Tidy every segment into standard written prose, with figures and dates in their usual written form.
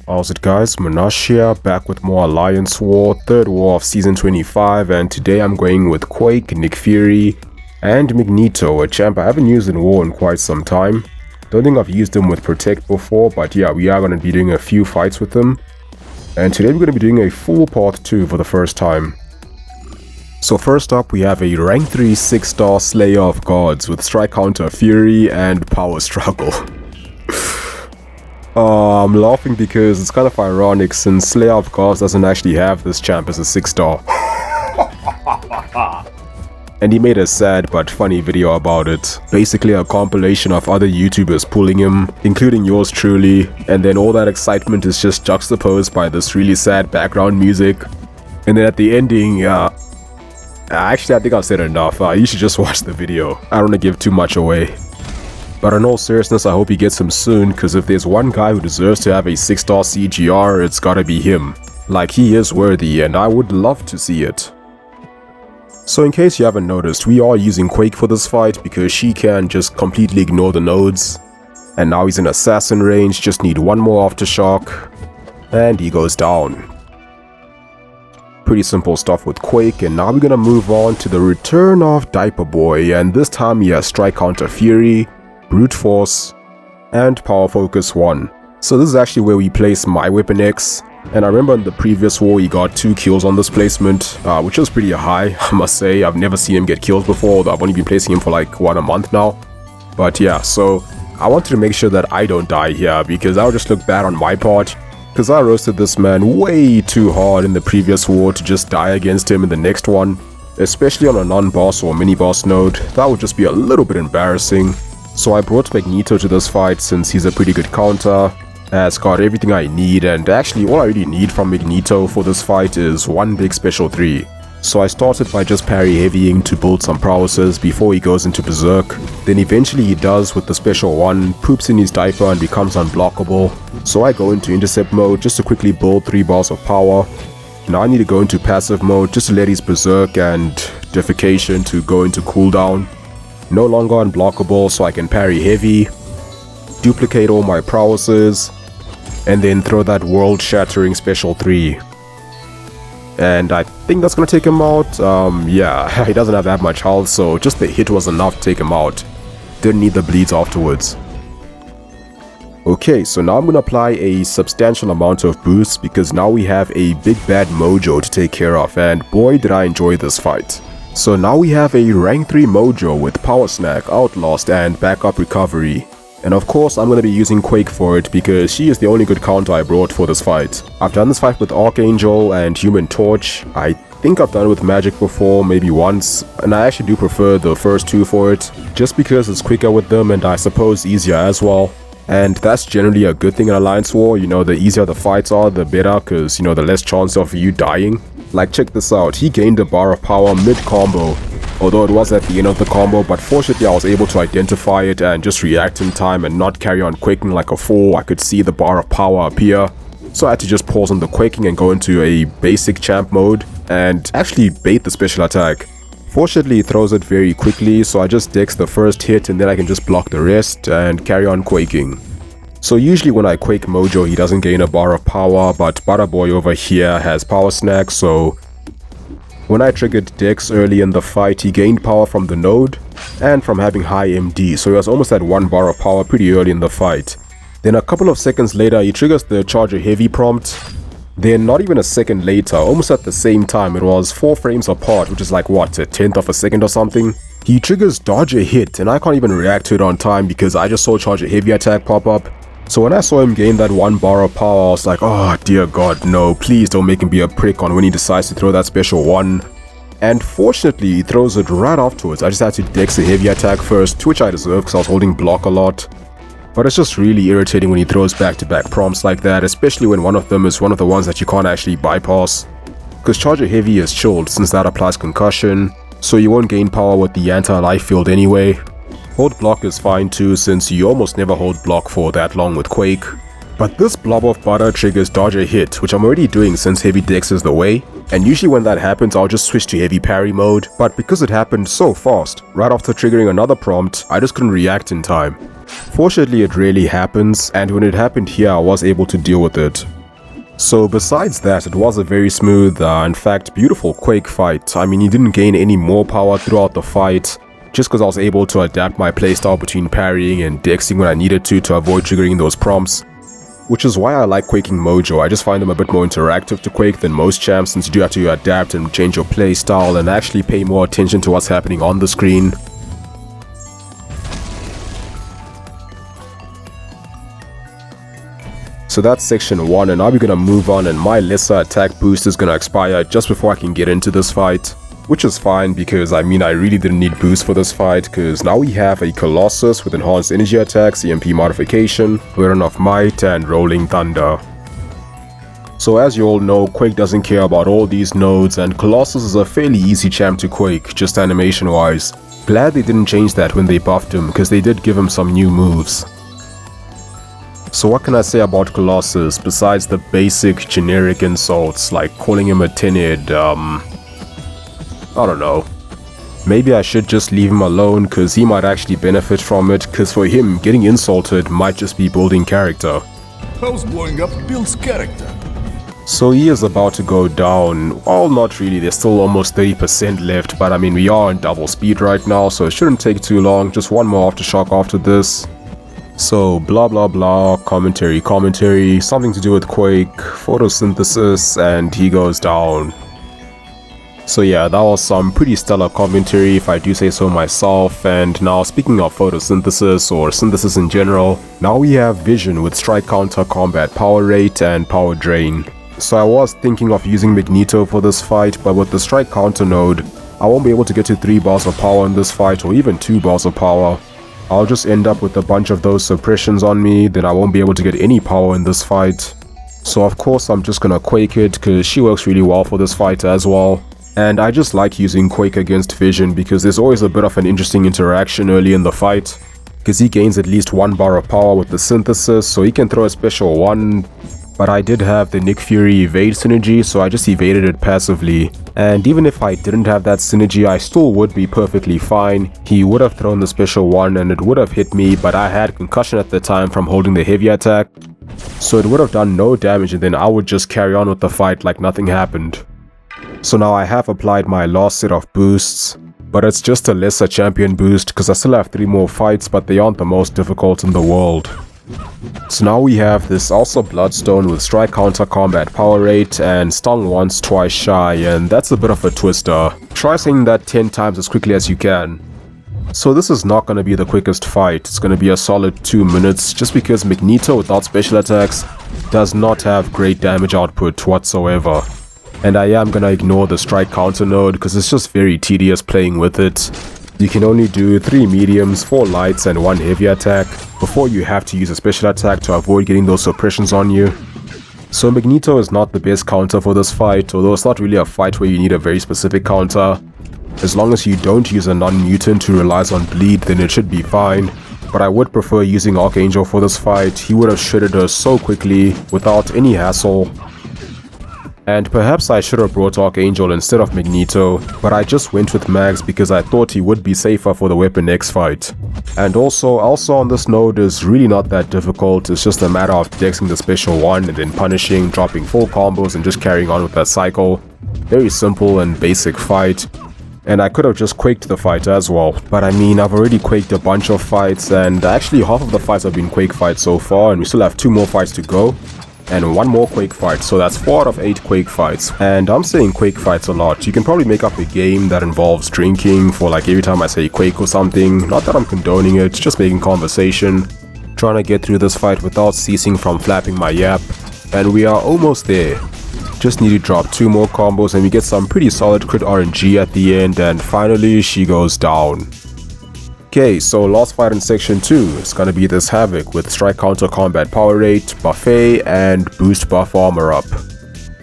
How's it guys, Munash here, back with more Alliance War, third war of season 25, and today I'm going with Quake, Nick Fury, and Magneto, a champ I haven't used in war in quite some time. Don't think I've used him with Protect before, but yeah, we are going to be doing a few fights with him. And today we're going to be doing a full part 2 for the first time. So first up we have a rank 3 6-star Slayer of Gods with Strike Counter Fury and Power Struggle. I'm laughing because it's kind of ironic since Slayer of Gods doesn't actually have this champ as a 6-star. And he made a sad but funny video about it. Basically a compilation of other YouTubers pulling him, including yours truly, and then all that excitement is just juxtaposed by this really sad background music. And then at the ending, actually I think I've said enough, you should just watch the video. I don't want to give too much away. But in all seriousness, I hope he gets him soon, cause if there's one guy who deserves to have a 6-star CGR, it's gotta be him. Like, he is worthy and I would love to see it. So in case you haven't noticed, we are using Quake for this fight because she can just completely ignore the nodes. And now he's in assassin range, just need one more aftershock, and he goes down. Pretty simple stuff with Quake, and now we're gonna move on to the return of Diaper Boy, and this time he has Strike Counter Fury, Brute Force, and Power Focus 1. So this is actually where we place my Weapon X, and I remember in the previous war he got 2 kills on this placement, which was pretty high, I must say. I've never seen him get kills before, although I've only been placing him for like, what, a month now? But yeah, so I wanted to make sure that I don't die here, because that would just look bad on my part, because I roasted this man way too hard in the previous war to just die against him in the next one, especially on a non-boss or mini-boss node. That would just be a little bit embarrassing. So I brought Magneto to this fight since he's a pretty good counter, has got everything I need, and actually all I really need from Magneto for this fight is one big special 3. So I started by just parry heavying to build some prowesses before he goes into Berserk. Then eventually he does with the special 1, poops in his diaper and becomes unblockable. So I go into intercept mode just to quickly build 3 bars of power. Now I need to go into passive mode just to let his Berserk and Modification to go into cooldown. No longer unblockable, so I can parry heavy, duplicate all my prowesses, and then throw that world-shattering special 3. And I think that's gonna take him out. Yeah, he doesn't have that much health, so just the hit was enough to take him out. Didn't need the bleeds afterwards. Okay, so now I'm gonna apply a substantial amount of boosts because now we have a big bad Mojo to take care of, and boy did I enjoy this fight. So now we have a rank 3 Mojo with Power Snack, Outlast, and Backup Recovery. And of course I'm going to be using Quake for it because she is the only good counter I brought for this fight. I've done this fight with Archangel and Human Torch. I think I've done it with Magic before, maybe once, and I actually do prefer the first 2 for it, just because it's quicker with them and I suppose easier as well. And that's generally a good thing in Alliance War, you know, the easier the fights are, the better, because, you know, the less chance of you dying. Like, check this out, he gained a bar of power mid-combo, although it was at the end of the combo, but fortunately I was able to identify it and just react in time and not carry on quaking like a fool. I could see the bar of power appear, so I had to just pause on the quaking and go into a basic champ mode and actually bait the special attack. Fortunately he throws it very quickly, so I just dex the first hit and then I can just block the rest and carry on quaking. So usually when I Quake Mojo he doesn't gain a bar of power, but Butter Boy over here has Power Snack, so when I triggered Dex early in the fight he gained power from the node and from having high MD, so he was almost at 1 bar of power pretty early in the fight. Then a couple of seconds later he triggers the Charger Heavy prompt. Then not even a second later, almost at the same time, it was 4 frames apart, which is like what, a 10th of a second or something, he triggers Dodge a Hit and I can't even react to it on time because I just saw Charger Heavy attack pop up. So when I saw him gain that 1 bar of power, I was like, oh dear god, no, please don't make him be a prick on when he decides to throw that special 1. And fortunately, he throws it right afterwards. I just had to dex a heavy attack first, which I deserve because I was holding block a lot. But it's just really irritating when he throws back-to-back prompts like that, especially when one of them is one of the ones that you can't actually bypass. Because Charger Heavy is chilled since that applies concussion, so you won't gain power with the anti-life field anyway. Hold block is fine too, since you almost never hold block for that long with Quake. But this blob of butter triggers Dodge a Hit, which I'm already doing since heavy dex is the way, and usually when that happens I'll just switch to heavy parry mode, but because it happened so fast, right after triggering another prompt, I just couldn't react in time. Fortunately, it rarely happens, and when it happened here, I was able to deal with it. So besides that, it was a very smooth, in fact, beautiful Quake fight. I mean, he didn't gain any more power throughout the fight, just because I was able to adapt my playstyle between parrying and dexing when I needed to avoid triggering those prompts. Which is why I like Quaking Mojo. I just find them a bit more interactive to Quake than most champs, since you do have to adapt and change your playstyle and actually pay more attention to what's happening on the screen. So that's section 1, and now we're gonna move on, and my lesser attack boost is gonna expire just before I can get into this fight. Which is fine, because I mean I really didn't need boost for this fight, because now we have a Colossus with enhanced energy attacks, E.M.P modification, Wherein of Might, and Rolling Thunder. So as you all know, Quake doesn't care about all these nodes, and Colossus is a fairly easy champ to Quake, just animation wise. Glad they didn't change that when they buffed him, because they did give him some new moves. So what can I say about Colossus besides the basic generic insults like calling him a tin-head, I don't know. Maybe I should just leave him alone, cause he might actually benefit from it, cause for him, getting insulted might just be building character. How's blowing up builds character? So he is about to go down. Well, not really, there's still almost 30% left, but I mean we are on double speed right now, so it shouldn't take too long, just one more aftershock after this. So blah blah blah, commentary, something to do with Quake, photosynthesis, and he goes down. So yeah, that was some pretty stellar commentary if I do say so myself. And now speaking of photosynthesis or synthesis in general, now we have vision with strike counter, combat power rate, and power drain. So I was thinking of using Magneto for this fight, but with the strike counter node, I won't be able to get to 3 bars of power in this fight, or even 2 bars of power. I'll just end up with a bunch of those suppressions on me, then I won't be able to get any power in this fight. So of course I'm just gonna Quake it, cause she works really well for this fight as well. And I just like using Quake against Vision because there's always a bit of an interesting interaction early in the fight. Because he gains at least 1 bar of power with the synthesis, so he can throw a special 1. But I did have the Nick Fury evade synergy, so I just evaded it passively. And even if I didn't have that synergy, I still would be perfectly fine. He would have thrown the special 1 and it would have hit me, but I had concussion at the time from holding the heavy attack. So it would have done no damage and then I would just carry on with the fight like nothing happened. So now I have applied my last set of boosts, but it's just a lesser champion boost because I still have 3 more fights, but they aren't the most difficult in the world. So now we have this also Bloodstone with strike counter, combat power rate, and Stung once, twice shy, and that's a bit of a twister. Try saying that 10 times as quickly as you can. So this is not going to be the quickest fight, it's going to be a solid 2 minutes, just because Magneto without special attacks does not have great damage output whatsoever. And I am gonna ignore the strike counter node because it's just very tedious playing with it. You can only do 3 mediums, 4 lights, and 1 heavy attack before you have to use a special attack to avoid getting those suppressions on you. So Magneto is not the best counter for this fight, although it's not really a fight where you need a very specific counter. As long as you don't use a non-mutant who relies on bleed, then it should be fine. But I would prefer using Archangel for this fight. He would have shredded her so quickly without any hassle. And perhaps I should have brought Archangel instead of Magneto, but I just went with Mags because I thought he would be safer for the Weapon X fight. And also, Elsa on this node is really not that difficult, it's just a matter of dexing the special 1 and then punishing, dropping full combos and just carrying on with that cycle. Very simple and basic fight. And I could have just Quaked the fight as well, but I mean I've already Quaked a bunch of fights, and actually half of the fights have been Quake fights so far, and we still have 2 more fights to go. And 1 more Quake fight, so that's 4 out of 8 Quake fights. And I'm saying Quake fights a lot. You can probably make up a game that involves drinking for like every time I say Quake or something. Not that I'm condoning it, just making conversation. Trying to get through this fight without ceasing from flapping my yap. And we are almost there. Just need to drop 2 more combos and we get some pretty solid crit RNG at the end, and finally she goes down. Okay, so last fight in section 2 is gonna be this Havoc with strike counter, combat power rate, buffet, and boost buff armor up.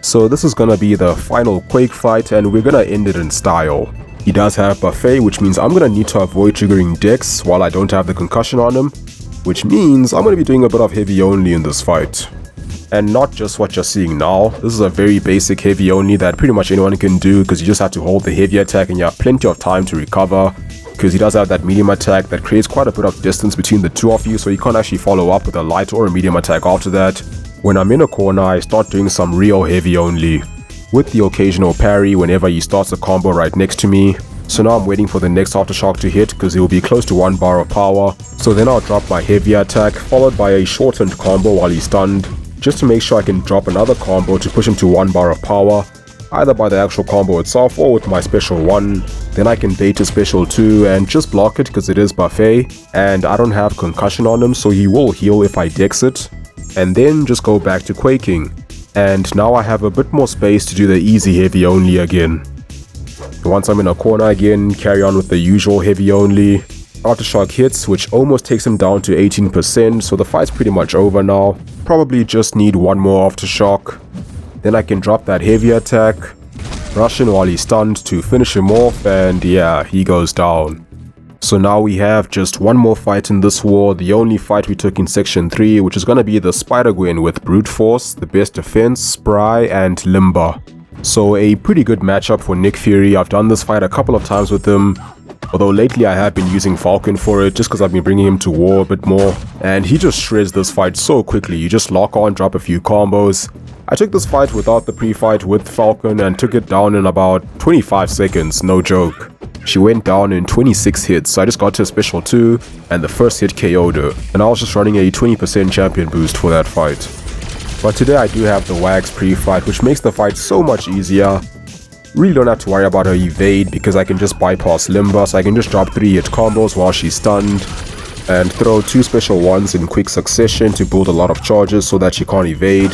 So this is gonna be the final Quake fight and we're gonna end it in style. He does have buffet, which means I'm gonna need to avoid triggering Dex while I don't have the concussion on him, which means I'm gonna be doing a bit of heavy only in this fight. And not just what you're seeing now, this is a very basic heavy only that pretty much anyone can do because you just have to hold the heavy attack and you have plenty of time to recover. because he does have that medium attack that creates quite a bit of distance between the two of you, so you can't actually follow up with a light or a medium attack after that. When I'm in a corner, I start doing some real heavy only, with the occasional parry whenever he starts a combo right next to me. So now I'm waiting for the next aftershock to hit because it will be close to 1 bar of power. So then I'll drop my heavy attack, followed by a shortened combo while he's stunned, just to make sure I can drop another combo to push him to 1 bar of power, either by the actual combo itself or with my special 1. Then I can bait his special 2 and just block it because it is buffet, and I don't have concussion on him, so he will heal if I dex it. And then just go back to quaking. And now I have a bit more space to do the easy heavy only again. Once I'm in a corner again, carry on with the usual heavy only. Aftershock hits, which almost takes him down to 18%, so the fight's pretty much over now. Probably just need one more aftershock. Then I can drop that heavy attack, rush in while he's stunned to finish him off, and yeah, he goes down. So now we have just one more fight in this war, the only fight we took in section 3, which is gonna be the Spider-Gwen with Brute Force, the best defense, Spry, and Limber. So a pretty good matchup for Nick Fury. I've done this fight a couple of times with him, although lately I have been using Falcon for it just because I've been bringing him to war a bit more, and he just shreds this fight so quickly. You just lock on, drop a few combos. I took this fight without the pre-fight with Falcon and took it down in about 25 seconds, no joke. She went down in 26 hits, so I just got to a special 2 and the first hit KO'd her, and I was just running a 20% champion boost for that fight. But today I do have the Wags pre-fight, which makes the fight so much easier. Really don't have to worry about her evade because I can just bypass Limber, so I can just drop 3 hit combos while she's stunned and throw 2 special 1s in quick succession to build a lot of charges so that she can't evade.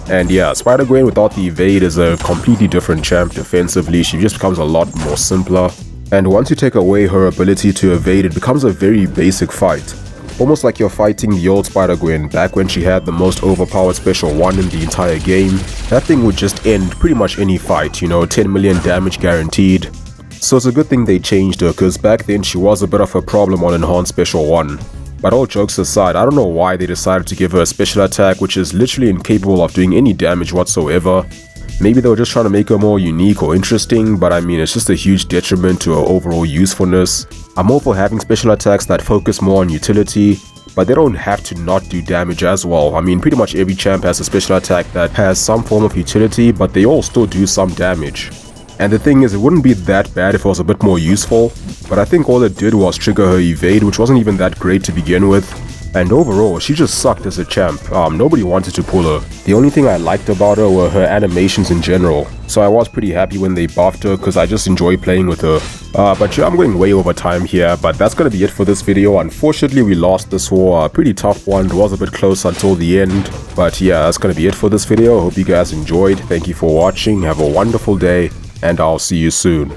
And yeah, Spider-Gwen without the evade is a completely different champ defensively. She just becomes a lot more simpler. And once you take away her ability to evade, it becomes a very basic fight. Almost like you're fighting the old Spider-Gwen back when she had the most overpowered special 1 in the entire game. That thing would just end pretty much any fight, you know, 10 million damage guaranteed. So it's a good thing they changed her, because back then she was a bit of a problem on enhanced special 1. But all jokes aside, I don't know why they decided to give her a special attack which is literally incapable of doing any damage whatsoever. Maybe they were just trying to make her more unique or interesting, but I mean, it's just a huge detriment to her overall usefulness. I'm all for having special attacks that focus more on utility, but they don't have to not do damage as well. I mean, pretty much every champ has a special attack that has some form of utility, but they all still do some damage. And the thing is, it wouldn't be that bad if it was a bit more useful, but I think all it did was trigger her evade, which wasn't even that great to begin with. And overall, she just sucked as a champ. Nobody wanted to pull her. The only thing I liked about her were her animations in general. So I was pretty happy when they buffed her because I just enjoy playing with her. But yeah, I'm going way over time here, but that's gonna be it for this video. Unfortunately, we lost this war, a pretty tough one. It was a bit close until the end. But yeah, that's gonna be it for this video. Hope you guys enjoyed. Thank you for watching. Have a wonderful day, and I'll see you soon.